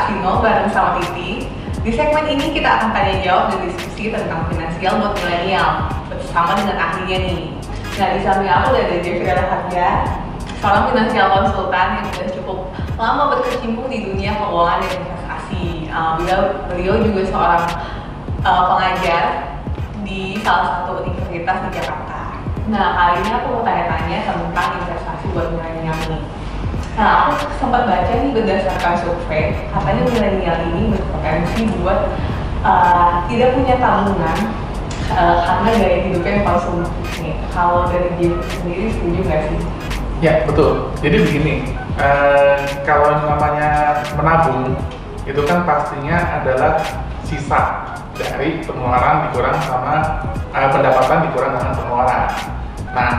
Kasino bareng sama Titi. Di segmen ini kita akan tanya jawab dan diskusi tentang finansial buat milenial bersama dengan ahlinya nih. Nah, di samping aku ada Jeffrey Harja, seorang finansial konsultan yang sudah cukup lama berkecimpung di dunia keuangan dan investasi. Beliau juga seorang pengajar di salah satu universitas di Jakarta. Nah, kali ini aku mau tanya-tanya tentang investasi buat milenial nih. Nah, aku sempat baca nih berdasarkan survei, katanya milenial ini berpotensi buat tidak punya tabungan karena gaya hidupnya yang konsumtif nih. Kalau dari Jeffrey sendiri setuju nggak sih? Ya, betul. Jadi begini, kalau namanya menabung, itu kan pastinya adalah sisa dari pengeluaran dikurang sama pendapatan dikurang dengan pengeluaran. Nah,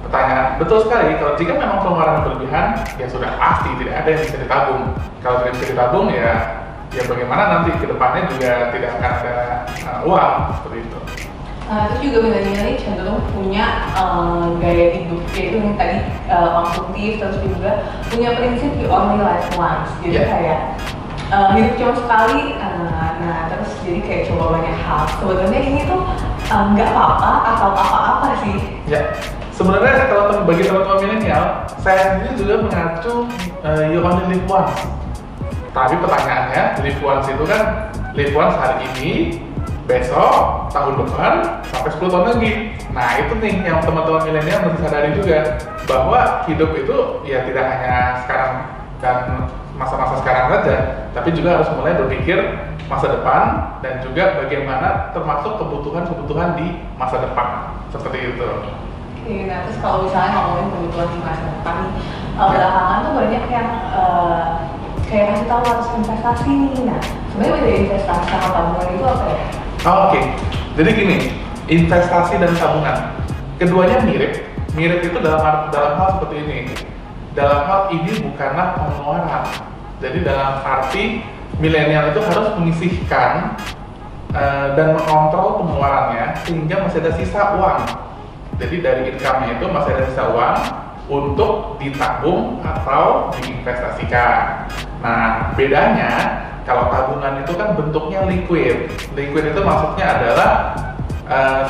pertanyaan betul sekali, kalau jika memang pengeluaran berlebihan, ya sudah pasti tidak ada yang bisa ditabung. Kalau tidak bisa ditabung, ya bagaimana nanti ke depannya juga tidak akan ada uang seperti itu. Terus juga milenial ini cenderung punya gaya hidup, yaitu yang tadi konsumtif, terus juga punya prinsip you only live once. Jadi kayak hidup cuma sekali, nah terus jadi kayak coba banyak hal. Sebenarnya ini tuh nggak apa-apa atau apa-apa sih? Ya, sebenarnya kalau bagi teman-teman milenial, saya sendiri juga mengacu you only live once. Tapi pertanyaannya, live once itu kan live once hari ini, besok, tahun depan, sampai 10 tahun lagi. Nah, itu nih yang teman-teman milenial mesti sadari juga, bahwa hidup itu ya tidak hanya sekarang dan masa-masa sekarang saja, tapi juga harus mulai berpikir masa depan dan juga bagaimana termasuk kebutuhan-kebutuhan di masa depan, seperti itu. Oke, nah terus kalau misalnya ngomongin kebutuhan di masa depan, belakangan tuh banyak yang kayak kasih tahu harus investasi nih. Nah, sebenarnya beda investasi sama tabungan itu apa ya? Oke, jadi gini, investasi dan tabungan, keduanya mirip. Mirip itu dalam hal seperti ini. Dalam hal ini bukanlah pengeluaran. Jadi dalam arti milenial itu harus menyisihkan dan mengontrol pengeluarannya sehingga masih ada sisa uang. Jadi dari income-nya itu masih ada sisa uang untuk ditabung atau diinvestasikan. Nah, bedanya kalau tabungan itu kan bentuknya liquid. Liquid itu maksudnya adalah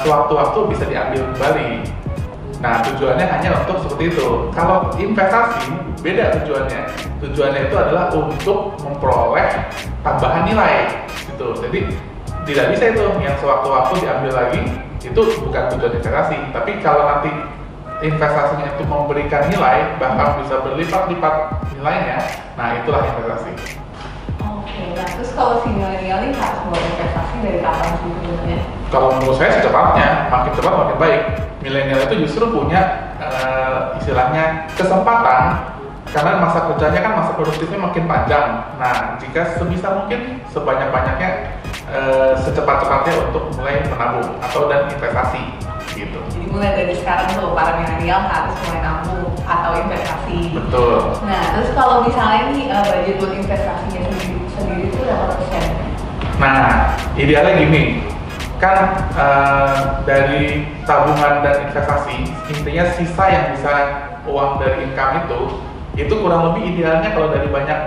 sewaktu-waktu bisa diambil kembali. Nah, tujuannya hanya untuk seperti itu. Kalau investasi, beda tujuannya. Tujuannya itu adalah untuk memperoleh tambahan nilai, gitu. Jadi tidak bisa itu yang sewaktu-waktu diambil lagi, itu bukan tujuan investasi. Tapi kalau nanti investasinya itu memberikan nilai, bahkan bisa berlipat-lipat nilainya, nah itulah investasi. Oke, nah terus kalau si milenial ini harus mulai investasi dari kapan sih sebenarnya? Kalau menurut saya secepatnya, makin cepat makin baik. Milenial itu justru punya istilahnya kesempatan karena masa kerjanya kan masa produktifnya makin panjang. Nah, jika sebisa mungkin sebanyak-banyaknya secepat-cepatnya untuk mulai menabung atau dan investasi gitu. Jadi mulai dari sekarang tuh para milenial harus mulai nabung atau investasi. Betul. Nah, terus kalau misalnya nih budget buat investasinya sendiri itu berapa persen? Nah, idealnya gini, kan dari tabungan dan investasi, intinya sisa yang bisa uang dari income itu kurang lebih idealnya kalau dari banyak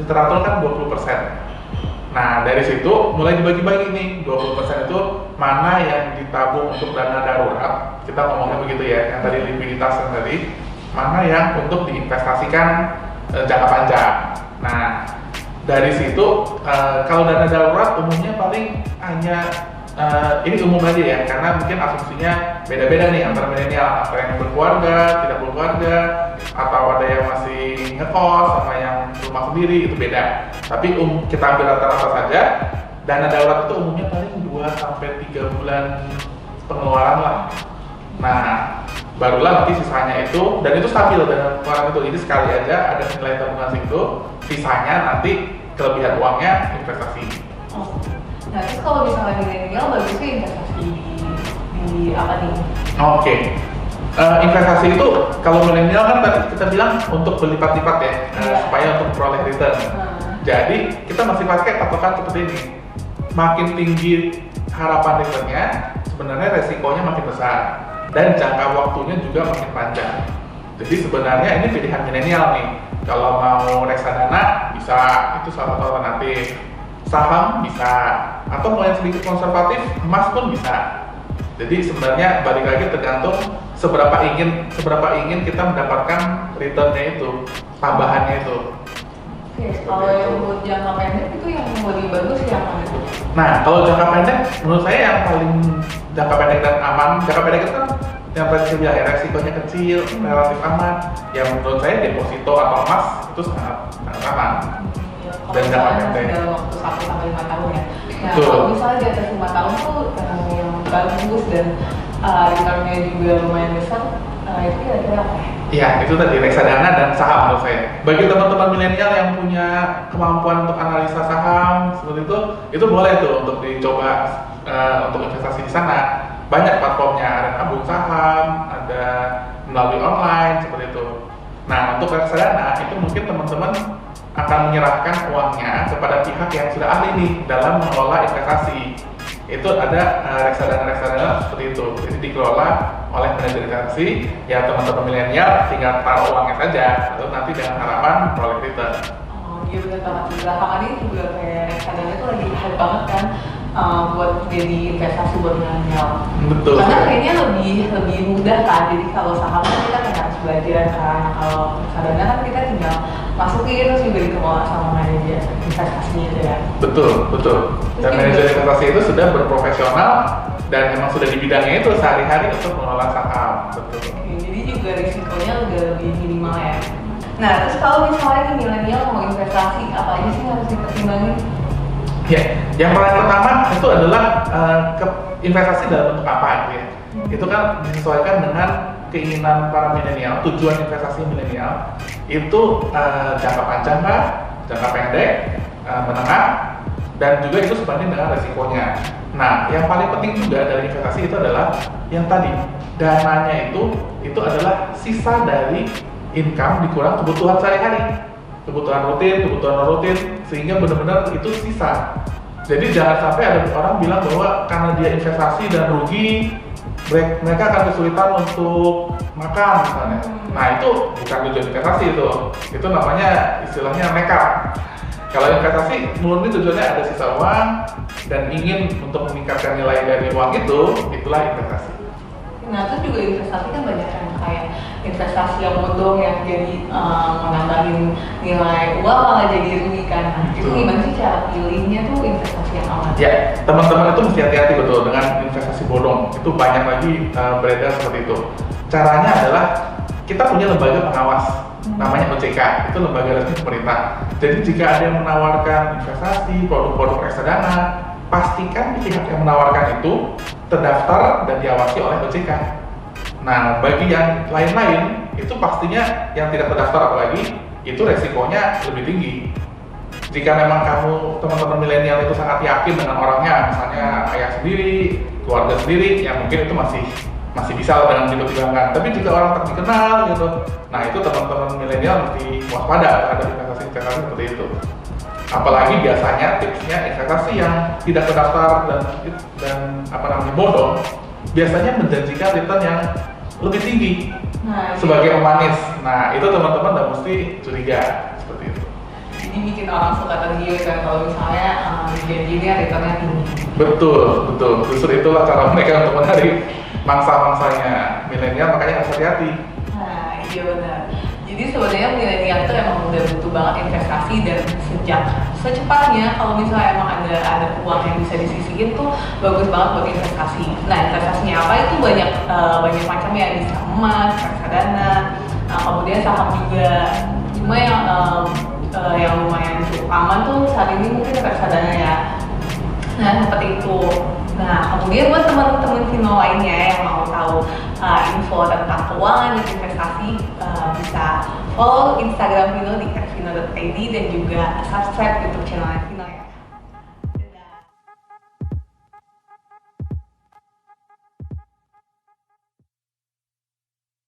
literatur kan 20%. Nah, dari situ mulai dibagi-bagi nih, 20% itu mana yang ditabung untuk dana darurat, kita ngomongnya begitu ya, yang tadi likuiditas yang tadi, mana yang untuk diinvestasikan jangka panjang. Nah, dari situ kalau dana darurat umumnya paling hanya ini umum aja ya, karena mungkin asumsinya beda-beda nih antara milenial, antara yang berkeluarga, tidak berkeluarga, atau ada yang masih ngekos sama yang rumah sendiri, itu beda. Tapi kita ambil rata-rata saja, dana darurat itu umumnya paling 2-3 bulan pengeluaran lah. Nah, barulah nanti sisanya itu, dan itu stabil dana pengeluaran itu, jadi sekali aja ada nilai tabungan situ, sisanya nanti kelebihan uangnya investasi. Nah, terus kalau misalnya milenial bagusnya investasi di apa nih? Oke. Investasi itu kalau milenial kan tadi kita bilang untuk berlipat-lipat ya, supaya untuk memperoleh return. Jadi kita masih pakai patokan seperti ini. Makin tinggi harapan returnnya, sebenarnya resikonya makin besar dan jangka waktunya juga makin panjang. Jadi sebenarnya ini pilihan milenial nih. Kalau mau reksadana bisa, itu salah satu alternatif. Saham bisa, atau mau yang sedikit konservatif, emas pun bisa. Jadi sebenarnya balik lagi tergantung seberapa ingin kita mendapatkan returnnya itu, tambahannya itu. Oke, kalau yang buat jangka pendek itu yang lebih bagus yang mana? Nah, kalau jangka pendek, menurut saya yang paling jangka pendek dan aman, jangka pendek itu kan yang tadi bilang ya, resikonya kecil, relatif aman. Yang menurut saya deposito atau emas itu sangat aman. Dan jangka pendek. Dalam waktu 1-5 tahun ya. Nah, Betul. kalau misalnya di atas 5 tahun tuh yang bagus dan returnnya juga lumayan besar, itu kira-kira apa ya? Iya, itu tadi reksadana dan saham menurut saya. Bagi teman-teman milenial yang punya kemampuan untuk analisa saham seperti itu boleh tuh untuk dicoba untuk investasi di sana. Banyak platformnya, ada tabung saham, ada melalui online seperti itu. Nah, untuk reksadana itu mungkin teman-teman akan menyerahkan uangnya kepada pihak yang sudah ahli nih dalam mengelola investasi. Itu ada reksadana seperti itu, jadi dikelola oleh manajer investasi. Ya teman-teman milenial tinggal taruh uangnya saja, lalu nanti dengan harapan memperoleh return. Oh iya benar banget. Belakangan ini juga kayak reksadana itu lagi hype banget kan, buat jadi investasi buat milenial. Betul. Karena kayaknya lebih mudah kan. Jadi kalau saham kan kita kan harus belajar kan. Kalau reksadana kan kita tinggal masukin terus juga dikelola sama manajer investasinya itu ya. Betul. Dan manajer investasi itu sudah berprofesional dan memang sudah di bidangnya itu sehari-hari untuk mengelola saham. Betul. Oke, jadi juga risikonya udah lebih minimal ya. Nah, terus kalau misalnya nih milenial mau investasi, apa aja sih yang harus dipertimbangin? Ya, yang paling pertama itu adalah investasi dalam bentuk apa gitu ya. Itu kan disesuaikan dengan keinginan para milenial, tujuan investasi milenial itu jangka panjang kah, jangka pendek, menengah, dan juga itu sebanding dengan resikonya. Nah, yang paling penting juga dari investasi itu adalah yang tadi, dananya itu adalah sisa dari income dikurang kebutuhan sehari-hari, kebutuhan rutin, kebutuhan non rutin, sehingga benar-benar itu sisa. Jadi jangan sampai ada orang bilang bahwa karena dia investasi dan rugi, mereka akan kesulitan untuk makan misalnya. Nah itu bukan tujuan investasi itu namanya istilahnya nekat. Kalau investasi murni tujuannya ada sisa uang dan ingin untuk meningkatkan nilai dari uang itulah investasi. Nah itu juga investasi kan banyak yang kayak investasi yang bodong yang jadi menambahin nilai uang malah jadi rugi kan. Nah, itu gimana sih cara pilihnya tuh investasi yang aman? Ya, teman-teman itu mesti hati-hati betul dengan investasi bodong. Itu banyak lagi beredar seperti itu. Caranya adalah kita punya lembaga pengawas, namanya OJK, itu lembaga resmi pemerintah. Jadi jika ada yang menawarkan investasi, produk-produk reksadana, pastikan pihak yang menawarkan itu terdaftar dan diawasi oleh OJK. Nah, bagi yang lain-lain, itu pastinya yang tidak terdaftar apalagi, itu resikonya lebih tinggi. Jika memang kamu, teman-teman milenial itu sangat yakin dengan orangnya, misalnya ayah sendiri, keluarga sendiri, ya mungkin itu masih bisa dengan dipertimbangkan. Tapi jika orang tak dikenal gitu, nah itu teman-teman milenial mesti waspada terhadap investasi-investasi seperti itu. Apalagi biasanya tipsnya investasi yang tidak terdaftar dan bodong, biasanya menjanjikan return yang lebih tinggi sebagai pemanis. Nah itu teman-teman udah mesti curiga seperti itu. Jadi bikin orang suka tergiur kan kalau misalnya janjinya returnnya tinggi. Betul. Justru itulah cara mereka untuk menarik mangsa-mangsanya milenial, makanya harus hati-hati. Nah iya benar. Jadi sebenarnya milenial itu emang udah butuh banget investasi dan secepatnya kalau misalnya emang ada uang yang bisa disisihin tuh bagus banget buat investasi. Nah investasinya apa itu banyak macam ya, bisa emas, reksadana, kemudian saham juga. Cuma yang lumayan cukup aman tuh saat ini mungkin reksadana ya. Nah seperti itu. Nah kemudian buat teman-teman Vino lainnya yang mau tahu info tentang keuangan dan investasi, bisa follow Instagram Vino di @vino.id dan juga subscribe YouTube channel Vino.